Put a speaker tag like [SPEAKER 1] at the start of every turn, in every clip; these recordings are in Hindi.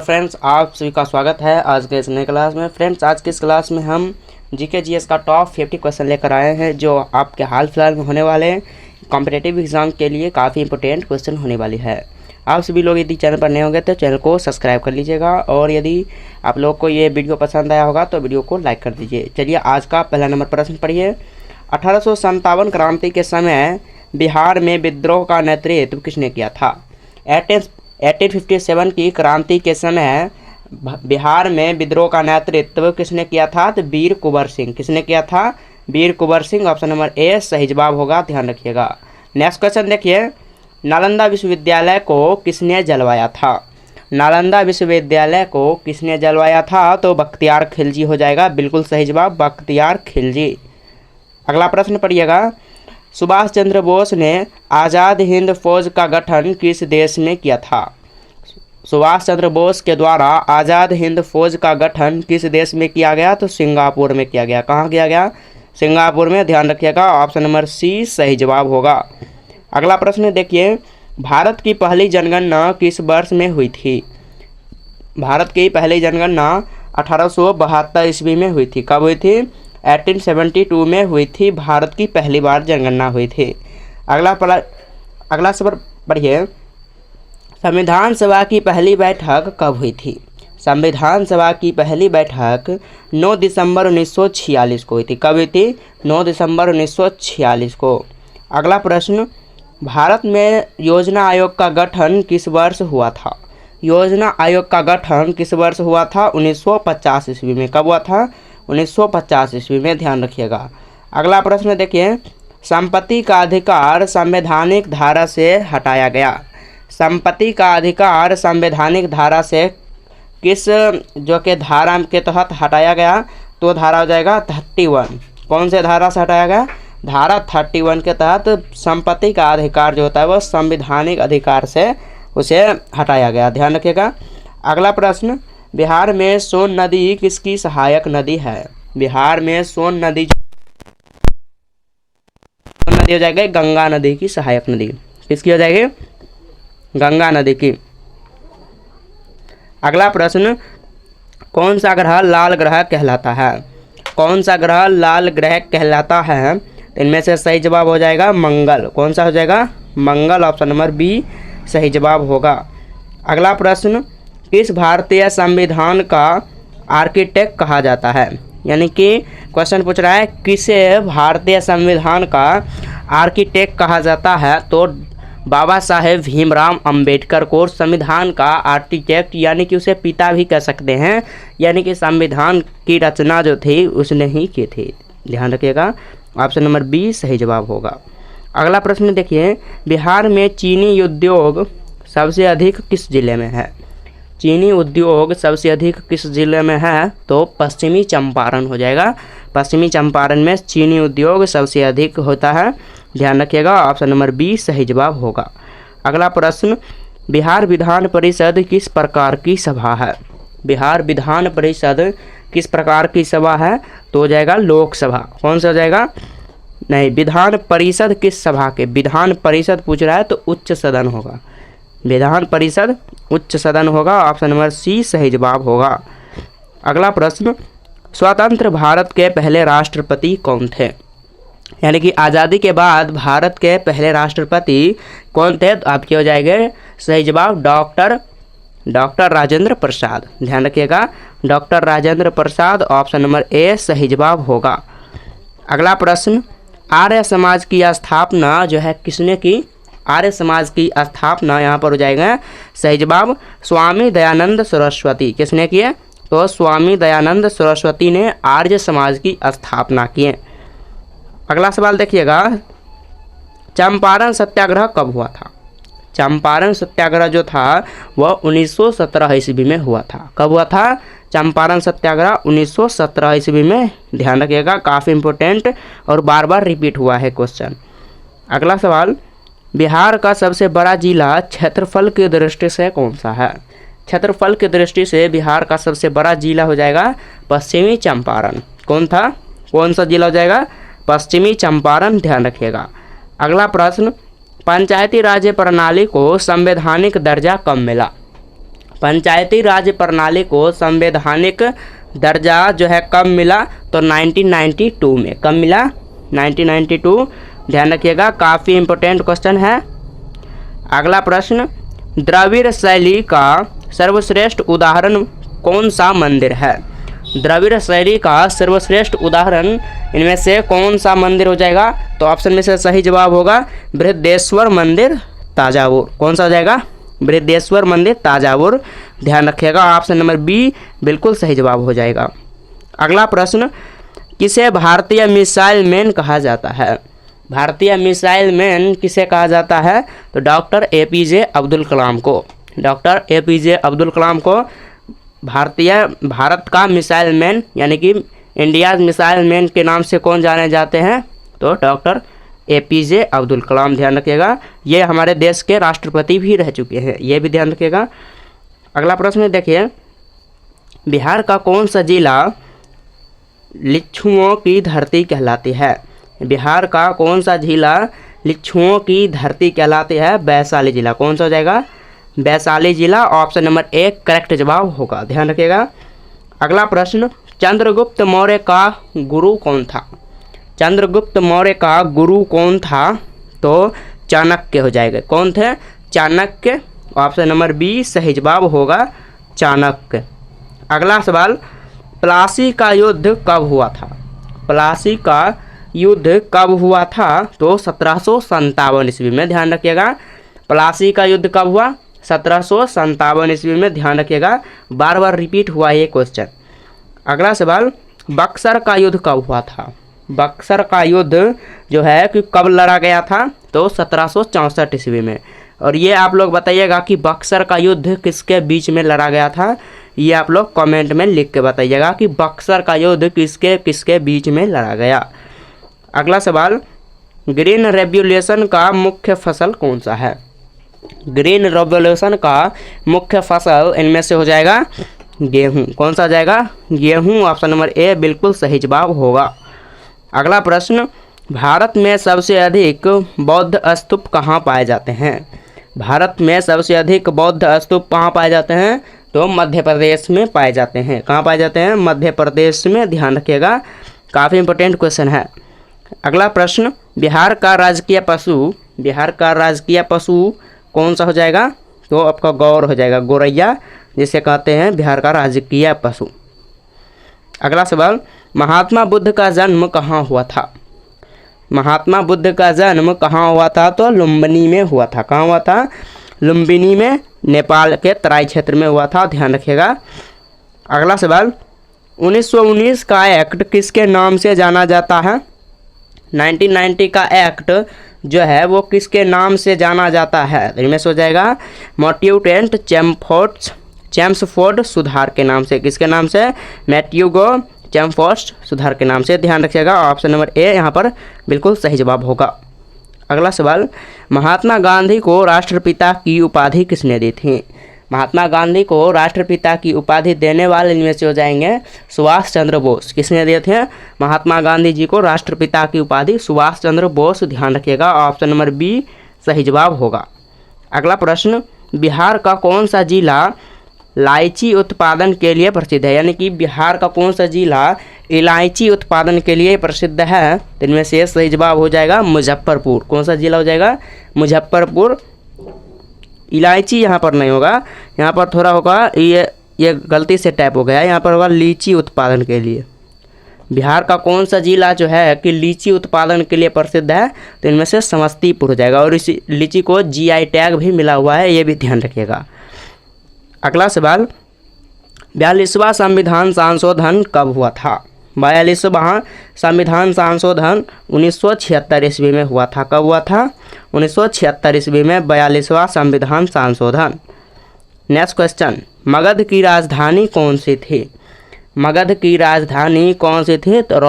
[SPEAKER 1] फ्रेंड्स, आप सभी का स्वागत है आज के इस नए क्लास में। फ्रेंड्स, आज की इस क्लास में हम जीके जीएस का टॉप 50 क्वेश्चन लेकर आए हैं जो आपके हाल फिलहाल में होने वाले कॉम्पिटिटिव एग्जाम के लिए काफ़ी इंपॉर्टेंट क्वेश्चन होने वाली है। आप सभी लोग यदि चैनल पर नए होंगे तो चैनल को सब्सक्राइब कर लीजिएगा और यदि आप लोग को ये वीडियो पसंद आया होगा तो वीडियो को लाइक कर दीजिए। चलिए, आज का पहला नंबर प्रश्न पढ़िए। 1857 क्रांति के समय बिहार में विद्रोह का नेतृत्व किसने किया था? 1857 की क्रांति के समय बिहार में विद्रोह का नेतृत्व किसने किया था? तो वीर कुंवर सिंह। किसने किया था? वीर Kunwar Singh. Option number A सही जवाब होगा, ध्यान रखिएगा। नेक्स्ट क्वेश्चन देखिए, नालंदा विश्वविद्यालय को किसने जलवाया था? नालंदा विश्वविद्यालय को किसने जलवाया था? तो बख्तियार खिलजी हो जाएगा, बिल्कुल सही जवाब बख्तियार खिलजी। अगला प्रश्न पढ़िएगा, सुभाष चंद्र बोस ने आज़ाद हिंद फौज का गठन किस देश में किया था? सुभाष चंद्र बोस के द्वारा आज़ाद हिंद फौज का गठन किस देश में किया गया? तो सिंगापुर में किया गया। कहाँ किया गया? सिंगापुर में, ध्यान रखिएगा। ऑप्शन नंबर सी सही जवाब होगा। अगला प्रश्न देखिए, भारत की पहली जनगणना किस वर्ष में हुई थी? भारत की पहली जनगणना 1872 ईस्वी में हुई थी। कब हुई थी? 1872 में हुई थी। भारत की पहली बार जनगणना हुई थी। अगला सवाल पढ़िए, संविधान सभा की पहली बैठक कब हुई थी? संविधान सभा की पहली बैठक 9 दिसंबर 1946 को हुई थी। कब हुई थी? 9 दिसंबर 1946 को। अगला प्रश्न, भारत में योजना आयोग का गठन किस वर्ष हुआ था? योजना आयोग का गठन किस वर्ष हुआ था? 1950 ईस्वी में। कब हुआ था? 1950 ईस्वी में, ध्यान रखिएगा। अगला प्रश्न देखिए, संपत्ति का अधिकार संवैधानिक धारा से हटाया गया। संपत्ति का अधिकार संवैधानिक धारा से किस जो कि धारा के तहत हटाया गया? तो धारा हो जाएगा 31। कौन से धारा से हटाया गया? धारा 31 के तहत संपत्ति का अधिकार जो होता है वह संवैधानिक अधिकार से उसे हटाया गया, ध्यान रखिएगा। अगला प्रश्न, बिहार में सोन नदी किसकी सहायक नदी है? बिहार में सोन नदी हो जाएगी गंगा नदी की सहायक नदी। किसकी हो जाएगी? गंगा नदी की। अगला प्रश्न, कौन सा ग्रह लाल ग्रह कहलाता है? कौन सा ग्रह लाल ग्रह कहलाता है? इनमें से सही जवाब हो जाएगा मंगल। कौन सा हो जाएगा? मंगल। ऑप्शन नंबर बी सही जवाब होगा। अगला प्रश्न, किस भारतीय संविधान का आर्किटेक्ट कहा जाता है? यानी कि क्वेश्चन पूछ रहा है किसे भारतीय संविधान का आर्किटेक्ट कहा जाता है? तो बाबा साहेब भीमराव अंबेडकर को संविधान का आर्किटेक्ट यानी कि उसे पिता भी कह सकते हैं, यानी कि संविधान की रचना जो थी उसने ही की थी, ध्यान रखिएगा। ऑप्शन नंबर बी सही जवाब होगा। अगला प्रश्न देखिए, बिहार में चीनी उद्योग सबसे अधिक किस जिले में है? चीनी उद्योग सबसे अधिक किस जिले में है? तो पश्चिमी चंपारण हो जाएगा। पश्चिमी चंपारण में चीनी उद्योग सबसे अधिक होता है, ध्यान रखिएगा। ऑप्शन नंबर बी सही जवाब होगा। अगला प्रश्न, बिहार विधान परिषद किस प्रकार की सभा है? बिहार विधान परिषद किस प्रकार की सभा है? तो हो जाएगा लोकसभा। कौन सा हो जाएगा? नहीं, विधान परिषद किस सभा के? विधान परिषद पूछ रहा है तो उच्च सदन होगा। विधान परिषद उच्च सदन होगा। ऑप्शन नंबर सी सही जवाब होगा। अगला प्रश्न, स्वतंत्र भारत के पहले राष्ट्रपति कौन थे? यानी कि आज़ादी के बाद भारत के पहले राष्ट्रपति कौन थे? तो आपके हो जाएंगे सही जवाब डॉक्टर राजेंद्र प्रसाद, ध्यान रखिएगा। Doctor Rajendra Prasad. Option number A सही जवाब होगा। अगला प्रश्न, आर्य समाज की स्थापना जो है किसने की? आर्य समाज की स्थापना यहाँ पर हो जाएगा सही जवाब स्वामी दयानंद सरस्वती। किसने किए? तो स्वामी दयानंद सरस्वती ने आर्य समाज की स्थापना की। अगला सवाल देखिएगा, चंपारण सत्याग्रह कब हुआ था? चंपारण सत्याग्रह जो था वह 1917 ईस्वी में हुआ था। कब हुआ था? चंपारण सत्याग्रह 1917 ईस्वी में, ध्यान रखिएगा। काफ़ी इंपॉर्टेंट और बार बार रिपीट हुआ है क्वेश्चन। अगला सवाल, बिहार का सबसे बड़ा जिला क्षेत्रफल की दृष्टि से कौन सा है? क्षेत्रफल की दृष्टि से बिहार का सबसे बड़ा जिला हो जाएगा पश्चिमी चंपारण। कौन सा जिला हो जाएगा? पश्चिमी चंपारण, ध्यान रखिएगा। अगला प्रश्न, पंचायती राज प्रणाली को संवैधानिक दर्जा कब मिला? पंचायती राज प्रणाली को संवैधानिक दर्जा जो है कब मिला, तो 1992 में। कब मिला, 1992। ध्यान रखिएगा, काफ़ी इम्पोर्टेंट क्वेश्चन है। अगला प्रश्न, द्रविड़ शैली का सर्वश्रेष्ठ उदाहरण कौन सा मंदिर है? द्रविड़ शैली का सर्वश्रेष्ठ उदाहरण इनमें से कौन सा मंदिर हो जाएगा? तो ऑप्शन में से सही जवाब होगा बृहदेश्वर मंदिर ताजापुर। कौन सा हो जाएगा? बृहदेश्वर मंदिर ताजापुर। ध्यान रखिएगा, ऑप्शन नंबर बी बिल्कुल सही जवाब हो जाएगा। अगला प्रश्न, किसे भारतीय मिसाइल मैन कहा जाता है? भारतीय मिसाइल मैन किसे कहा जाता है? तो डॉक्टर APJ अब्दुल कलाम को। डॉक्टर APJ अब्दुल कलाम को भारत का मिसाइल मैन यानी कि इंडिया मिसाइल मैन के नाम से कौन जाने जाते हैं? तो डॉक्टर APJ अब्दुल कलाम। ध्यान रखिएगा, ये हमारे देश के राष्ट्रपति भी रह चुके हैं, ये भी ध्यान रखिएगा। अगला प्रश्न देखिए, बिहार का कौन सा जिला लिच्छुओं की धरती कहलाती है? बिहार का कौन सा जिला लिच्छुओं की धरती कहलाती है? वैशाली जिला। कौन सा हो जाएगा? वैशाली जिला। ऑप्शन नंबर 1 करेक्ट जवाब होगा। ध्यान रखिएगा। अगला प्रश्न, चंद्रगुप्त मौर्य का गुरु कौन था? चंद्रगुप्त मौर्य का गुरु कौन था? तो चाणक्य हो जाएगा। कौन थे? चाणक्य। ऑप्शन नंबर बी सही जवाब होगा, चाणक्य। अगला सवाल, प्लासी का युद्ध कब हुआ था? प्लासी का युद्ध कब हुआ था? तो 1757 ईस्वी में। ध्यान रखिएगा, प्लासी का युद्ध कब हुआ? 1757 ईस्वी में। ध्यान रखिएगा, बार बार रिपीट हुआ ये क्वेश्चन। अगला सवाल, बक्सर का युद्ध कब हुआ था? बक्सर का युद्ध जो है कि कब लड़ा गया था? तो 1764 ईस्वी में। और ये आप लोग बताइएगा कि बक्सर का युद्ध किसके बीच में लड़ा गया था? ये आप लोग कमेंट में लिख के बताइएगा कि बक्सर का युद्ध किसके किसके बीच में लड़ा गया। अगला सवाल, ग्रीन रेवोल्यूशन का मुख्य फसल कौन सा है? ग्रीन रेवोल्यूशन का मुख्य फसल इनमें से हो जाएगा गेहूं। कौन सा हो जाएगा? गेहूं। ऑप्शन नंबर ए बिल्कुल सही जवाब होगा। अगला प्रश्न, भारत में सबसे अधिक बौद्ध स्तूप कहाँ पाए जाते हैं? भारत में सबसे अधिक बौद्ध स्तूप कहाँ पाए जाते हैं? तो मध्य प्रदेश में पाए जाते हैं। कहाँ पाए जाते हैं? मध्य प्रदेश में। ध्यान रखिएगा, काफ़ी इंपॉर्टेंट क्वेश्चन है। अगला प्रश्न, बिहार का राजकीय पशु, बिहार का राजकीय पशु कौन सा हो जाएगा? तो आपका गौर हो जाएगा, गौरैया जिसे कहते हैं बिहार का राजकीय पशु। अगला सवाल, महात्मा बुद्ध का जन्म कहाँ हुआ था? महात्मा बुद्ध का जन्म कहाँ हुआ था? तो लुम्बिनी में हुआ था। कहाँ हुआ था? लुम्बिनी में, नेपाल के तराई क्षेत्र में हुआ था। ध्यान रखिएगा। अगला सवाल, 1919 का एक्ट किसके नाम से जाना जाता है? 1990 का एक्ट जो है वो किसके नाम से जाना जाता है? इनमें से हो जाएगा मैट्यूटेंट चैम्सफोर्ड सुधार के नाम से। किसके नाम से? मैट्यूगो चैम्सफोर्ड सुधार के नाम से। ध्यान रखिएगा, ऑप्शन नंबर ए यहाँ पर बिल्कुल सही जवाब होगा। अगला सवाल, महात्मा गांधी को राष्ट्रपिता की उपाधि किसने दी थी? महात्मा गांधी को राष्ट्रपिता की उपाधि देने वाले इनमें से हो जाएंगे सुभाष चंद्र बोस। किसने दिए थे? महात्मा गांधी जी को राष्ट्रपिता की उपाधि सुभाष चंद्र बोस। ध्यान रखिएगा, ऑप्शन नंबर बी सही जवाब होगा। अगला प्रश्न, बिहार का कौन सा जिला इलायची उत्पादन के लिए प्रसिद्ध है? यानी कि बिहार का कौन सा जिला इलायची उत्पादन के लिए प्रसिद्ध है? तो इनमें से सही जवाब हो जाएगा मुजफ्फरपुर। कौन सा जिला हो जाएगा? मुजफ्फरपुर। इलायची यहाँ पर नहीं होगा, यहाँ पर थोड़ा होगा, ये गलती से टाइप हो गया, यहाँ पर होगा लीची उत्पादन के लिए। बिहार का कौन सा जिला जो है कि लीची उत्पादन के लिए प्रसिद्ध है? तो इनमें से समस्तीपुर हो जाएगा। और इस लीची को GI टैग भी मिला हुआ है, ये भी ध्यान रखिएगा। अगला सवाल, 42वां संविधान संशोधन कब हुआ था? 42वां संविधान संशोधन 1976 ईस्वी में हुआ था। कब हुआ था? 1976 ईस्वी में 42वां संविधान संशोधन। नेक्स्ट क्वेश्चन, मगध की राजधानी कौन सी थी? मगध की राजधानी कौन सी थी? तो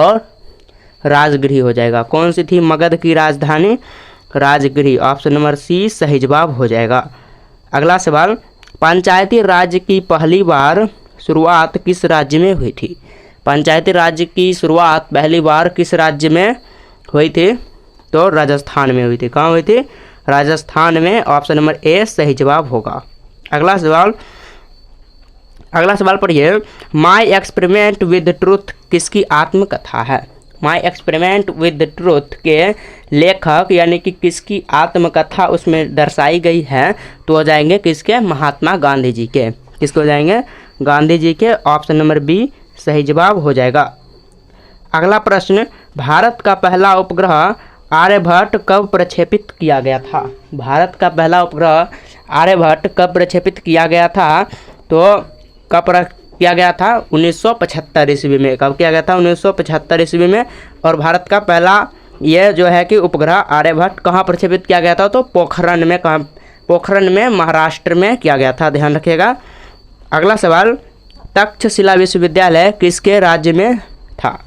[SPEAKER 1] राजगृह हो जाएगा। कौन सी थी मगध की राजधानी? राजगृह। ऑप्शन नंबर सी सही जवाब हो जाएगा। अगला सवाल, पंचायती राज की पहली बार शुरुआत किस राज्य में हुई थी? पंचायती राज्य की शुरुआत पहली बार किस राज्य में हुई थी? तो राजस्थान में हुई थी। कहाँ हुई थी? राजस्थान में। ऑप्शन नंबर ए सही जवाब होगा। अगला सवाल, अगला सवाल पढ़िए, माई एक्सपेरिमेंट विद ट्रूथ किसकी आत्मकथा है? माई एक्सपेरिमेंट विद ट्रूथ के लेखक यानी कि किसकी आत्मकथा उसमें दर्शाई गई है? तो हो जाएंगे किसके? महात्मा गांधी जी के। किसके हो जाएंगे? गांधी जी के। ऑप्शन नंबर बी सही जवाब हो जाएगा। अगला प्रश्न, भारत का पहला उपग्रह आर्यभट्ट कब प्रक्षेपित किया गया था? भारत का पहला उपग्रह आर्यभट्ट कब प्रक्षेपित किया गया था? तो कब किया गया था? 1975 ईस्वी में। कब किया गया था? 1975 ईस्वी में। और भारत का पहला ये जो है कि उपग्रह आर्यभट्ट कहाँ प्रक्षेपित किया गया था? तो पोखरण में। कहाँ? पोखरण में, महाराष्ट्र में किया गया था, ध्यान रखिएगा। अगला सवाल, तक्षशिला विश्वविद्यालय किसके राज्य में था?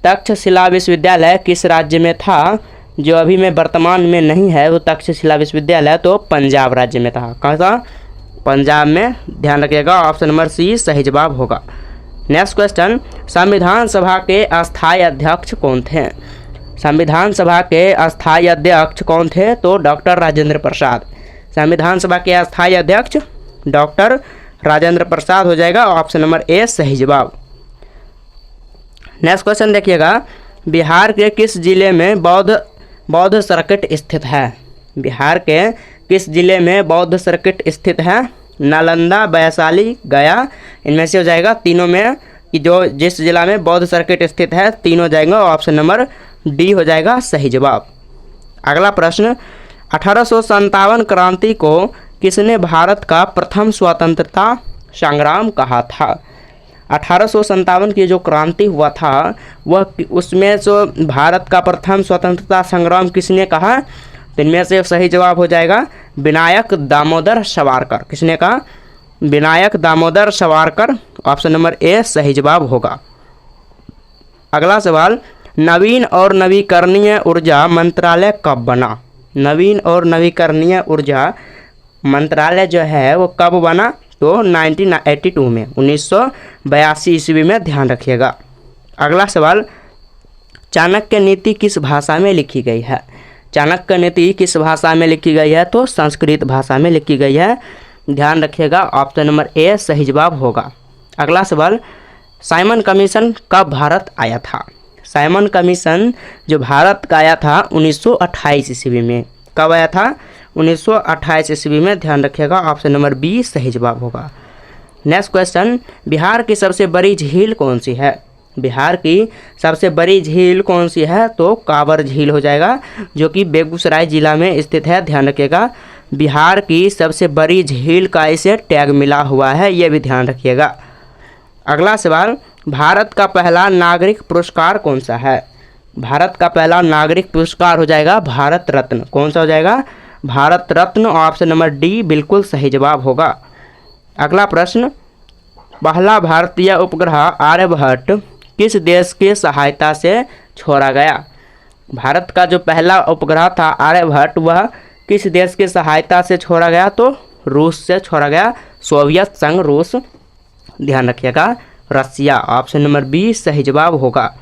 [SPEAKER 1] तक्षशिला विश्वविद्यालय किस राज्य में था? जो अभी में वर्तमान में नहीं है वो तक्षशिला विश्वविद्यालय तो पंजाब राज्य में था। कहाँ था? पंजाब में, ध्यान रखिएगा। ऑप्शन नंबर सी सही जवाब होगा। नेक्स्ट क्वेश्चन, संविधान सभा के अस्थायी अध्यक्ष कौन थे? संविधान सभा के अस्थायी अध्यक्ष कौन थे? तो डॉक्टर राजेंद्र प्रसाद। संविधान सभा के अस्थायी अध्यक्ष डॉक्टर राजेंद्र प्रसाद हो जाएगा। ऑप्शन नंबर ए सही जवाब। नेक्स्ट क्वेश्चन देखिएगा, बिहार के किस जिले में बौद्ध सर्किट स्थित है? बिहार के किस जिले में बौद्ध सर्किट स्थित है? नालंदा, वैशाली, गया, इनमें से हो जाएगा तीनों में कि जो जिस जिला में बौद्ध सर्किट स्थित है तीनों हो जाएंगे। ऑप्शन नंबर डी हो जाएगा सही जवाब। अगला प्रश्न, 1857 क्रांति को किसने भारत का प्रथम स्वतंत्रता संग्राम कहा था? 1857 की जो क्रांति हुआ था वह उसमें जो भारत का प्रथम स्वतंत्रता संग्राम किसने कहा? तो इनमें से सही जवाब हो जाएगा विनायक दामोदर सावरकर। किसने कहा? Vinayak Damodar Savarkar. Option number A सही जवाब होगा। अगला सवाल, नवीन और नवीकरणीय ऊर्जा मंत्रालय कब बना? नवीन और नवीकरणीय ऊर्जा मंत्रालय जो है वो कब बना? तो 1982 में, 1982 ईस्वी में, ध्यान रखिएगा। अगला सवाल, चाणक्य नीति किस भाषा में लिखी गई है? चाणक्य नीति किस भाषा में लिखी गई है? तो संस्कृत भाषा में लिखी गई है, ध्यान रखिएगा। ऑप्शन नंबर ए सही जवाब होगा। अगला सवाल, साइमन कमीशन कब भारत आया था? साइमन कमीशन जो भारत का आया था 1928 ईस्वी में। कब आया था? 1928 ईस्वी में, ध्यान रखिएगा। ऑप्शन नंबर बी सही जवाब होगा। नेक्स्ट क्वेश्चन, बिहार की सबसे बड़ी झील कौन सी है? बिहार की सबसे बड़ी झील कौन सी है? तो कांवर झील हो जाएगा, जो कि बेगूसराय जिला में स्थित है, ध्यान रखिएगा। बिहार की सबसे बड़ी झील का इसे टैग मिला हुआ है, ये भी ध्यान रखिएगा। अगला सवाल, भारत का पहला नागरिक पुरस्कार कौन सा है? भारत का पहला नागरिक पुरस्कार हो जाएगा भारत रत्न। कौन सा हो जाएगा? Bharat Ratna. Option number D बिल्कुल सही जवाब होगा। अगला प्रश्न, पहला भारतीय उपग्रह आर्यभट्ट किस देश की सहायता से छोड़ा गया? भारत का जो पहला उपग्रह था आर्यभट्ट वह किस देश की सहायता से छोड़ा गया? तो रूस से छोड़ा गया, सोवियत संघ रूस, ध्यान रखिएगा। रसिया। ऑप्शन नंबर बी सही जवाब होगा।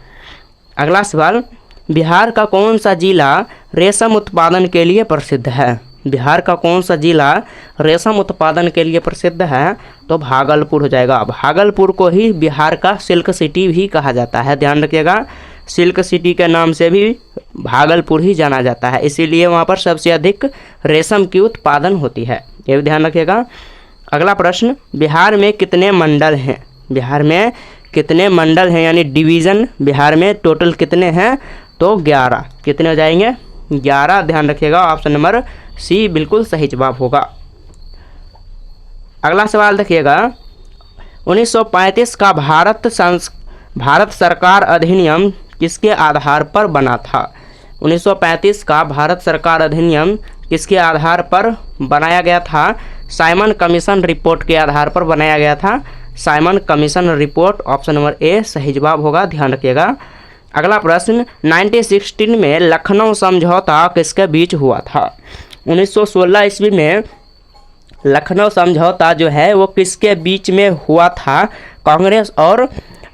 [SPEAKER 1] अगला सवाल, बिहार का कौन सा जिला रेशम उत्पादन के लिए प्रसिद्ध है? बिहार का कौन सा जिला रेशम उत्पादन के लिए प्रसिद्ध है? तो भागलपुर हो जाएगा। भागलपुर को ही बिहार का सिल्क सिटी भी कहा जाता है, ध्यान रखिएगा। सिल्क सिटी के नाम से भी भागलपुर ही जाना जाता है, इसीलिए वहाँ पर सबसे अधिक रेशम की उत्पादन होती है, ये भी ध्यान रखिएगा। अगला प्रश्न, बिहार में कितने मंडल हैं? बिहार में कितने मंडल हैं यानी डिवीज़न बिहार में टोटल कितने हैं? तो 11। कितने हो जाएंगे? 11, ध्यान रखिएगा। ऑप्शन नंबर सी बिल्कुल सही जवाब होगा। अगला सवाल देखिएगा, 1935 का भारत सरकार अधिनियम किसके आधार पर बना था? 1935 का भारत सरकार अधिनियम किसके आधार पर बनाया गया था? साइमन कमीशन रिपोर्ट के आधार पर बनाया गया था। Simon commission report. Option number A सही जवाब होगा, ध्यान रखिएगा। अगला प्रश्न, 1916 में लखनऊ समझौता किसके बीच हुआ था? 1916 ईस्वी में लखनऊ समझौता जो है वो किसके बीच में हुआ था? कांग्रेस और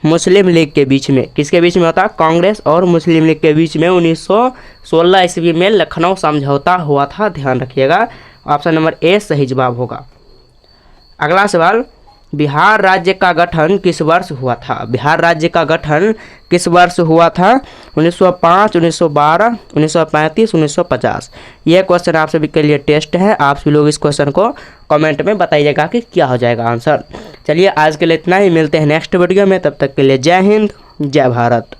[SPEAKER 1] मुस्लिम लीग के बीच में। किसके बीच में होता? कांग्रेस और मुस्लिम लीग के बीच में 1916 ईस्वी में लखनऊ समझौता हुआ था, ध्यान रखिएगा। ऑप्शन नंबर ए सही जवाब होगा। अगला सवाल, बिहार राज्य का गठन किस वर्ष हुआ था? बिहार राज्य का गठन किस वर्ष हुआ था? 1905, 1912, 1935, 1950। यह क्वेश्चन आप सभी के लिए टेस्ट है। आप सभी लोग इस क्वेश्चन को कमेंट में बताइएगा कि क्या हो जाएगा आंसर। चलिए आज के लिए इतना ही, मिलते हैं नेक्स्ट वीडियो में। तब तक के लिए जय हिंद, जय भारत।